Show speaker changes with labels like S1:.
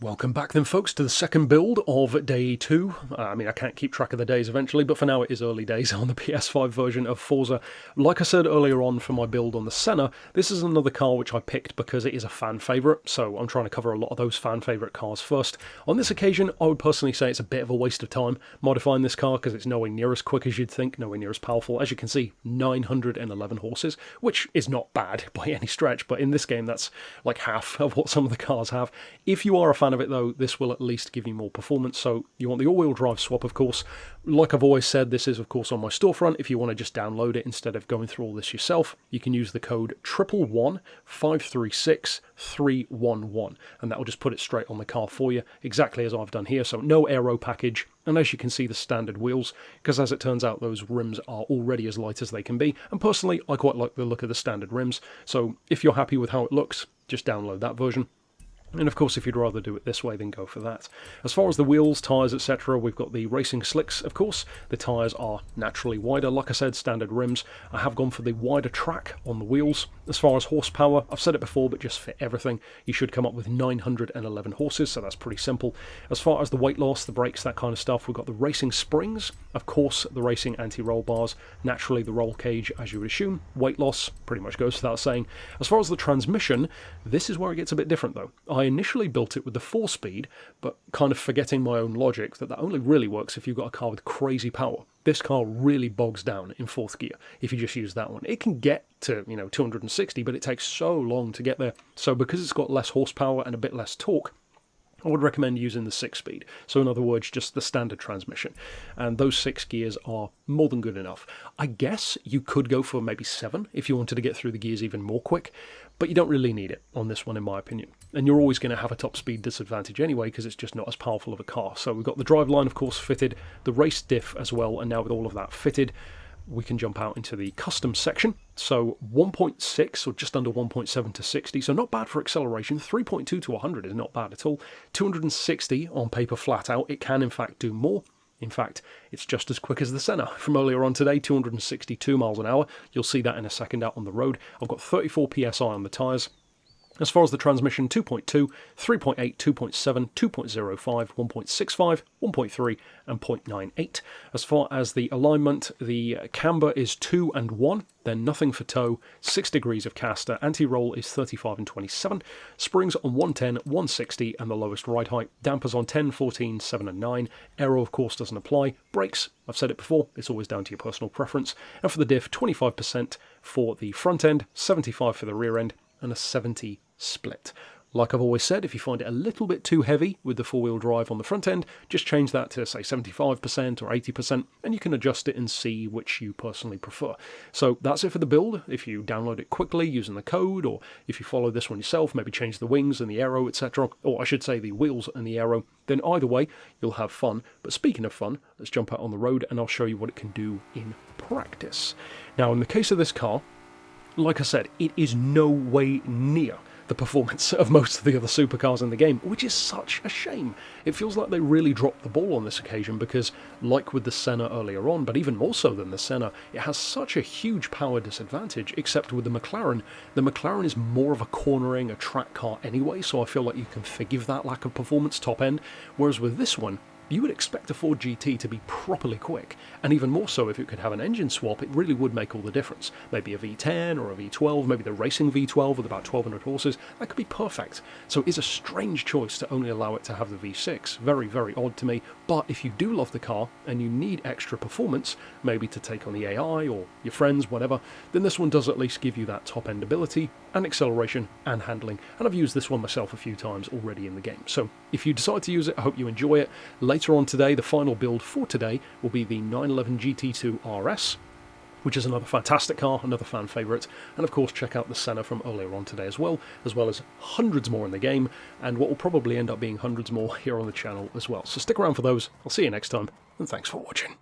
S1: Welcome back then folks to the second build of day 2. I can't keep track of the days eventually, but for now it is early days on the PS5 version of Forza. Like I said earlier on for my build on the Senna, this is another car which I picked because it is a fan favourite, so I'm trying to cover a lot of those fan favourite cars first. On this occasion, I would personally say it's a bit of a waste of time modifying this car because it's nowhere near as quick as you'd think, nowhere near as powerful. As you can see, 911 horses, which is not bad by any stretch, but in this game that's like half of what some of the cars have. If you are a fan of it though, this will at least give you more performance. So you want the all-wheel drive swap, of course. Like I've always said, this is of course on my storefront. If you want to just download it instead of going through all this yourself, you can use the code 111536311 and that will just put it straight on the car for you, exactly as I've done here. So no aero package, and as you can see, the standard wheels, because as it turns out those rims are already as light as they can be, and personally I quite like the look of the standard rims. So if you're happy with how it looks, just download that version. And of course, if you'd rather do it this way, then go for that. As far as the wheels, tyres, etc., we've got the racing slicks, of course. The tyres are naturally wider. Like I said, standard rims. I have gone for the wider track on the wheels. As far as horsepower, I've said it before, but just for everything, you should come up with 911 horses, so that's pretty simple. As far as the weight loss, the brakes, that kind of stuff, we've got the racing springs. Of course, the racing anti-roll bars. Naturally, the roll cage, as you would assume. Weight loss, pretty much goes without saying. As far as the transmission, this is where it gets a bit different, though. I initially built it with the 4-speed, but kind of forgetting my own logic that only really works if you've got a car with crazy power. This car really bogs down in 4th gear if you just use that one. It can get to, 260, but it takes so long to get there. So because it's got less horsepower and a bit less torque, I would recommend using the 6-speed. So in other words, just the standard transmission. And those 6 gears are more than good enough. I guess you could go for maybe 7 if you wanted to get through the gears even more quick, but you don't really need it on this one in my opinion. And you're always going to have a top speed disadvantage anyway because it's just not as powerful of a car. So we've got the driveline of course fitted, the race diff as well, and now with all of that fitted, we can jump out into the custom section. So 1.6 or just under 1.7 to 60, so not bad for acceleration. 3.2 to 100 is not bad at all. 260 on paper flat out. It can in fact do more. In fact, it's just as quick as the Senna from earlier on today, 262 miles an hour. You'll see that in a second out on the road. I've got 34 PSI on the tyres. As far as the transmission, 2.2, 3.8, 2.7, 2.05, 1.65, 1.3 and 0.98. As far as the alignment, the camber is 2 and 1, then nothing for toe, 6 degrees of caster, anti-roll is 35 and 27, springs on 110, 160 and the lowest ride height, dampers on 10, 14, 7 and 9, aero of course doesn't apply, brakes, I've said it before, it's always down to your personal preference, and for the diff, 25% for the front end, 75 for the rear end, and a 70 split. Like I've always said, if you find it a little bit too heavy with the 4-wheel drive on the front end, just change that to say 75% or 80% and you can adjust it and see which you personally prefer. So that's it for the build. If you download it quickly using the code, or if you follow this one yourself, maybe change the wings and the aero, etc., or I should say the wheels and the aero, then either way you'll have fun. But speaking of fun, let's jump out on the road and I'll show you what it can do in practice. Now in the case of this car, like I said, it is no way near the performance of most of the other supercars in the game, which is such a shame. It feels like they really dropped the ball on this occasion because, like with the Senna earlier on, but even more so than the Senna, it has such a huge power disadvantage, except with the McLaren is more of a cornering, a track car anyway, so I feel like you can forgive that lack of performance top end, whereas with this one, you would expect a Ford GT to be properly quick, and even more so if it could have an engine swap, it really would make all the difference. Maybe a V10 or a V12, maybe the racing V12 with about 1200 horses, that could be perfect. So it's a strange choice to only allow it to have the V6, very, very odd to me, but if you do love the car and you need extra performance, maybe to take on the AI or your friends, whatever, then this one does at least give you that top end ability and acceleration and handling, and I've used this one myself a few times already in the game. So if you decide to use it, I hope you enjoy it. Later on today, the final build for today will be the 911 GT2 RS, which is another fantastic car, another fan favourite, and of course check out the Senna from earlier on today as well as hundreds more in the game, and what will probably end up being hundreds more here on the channel as well. So stick around for those, I'll see you next time, and thanks for watching.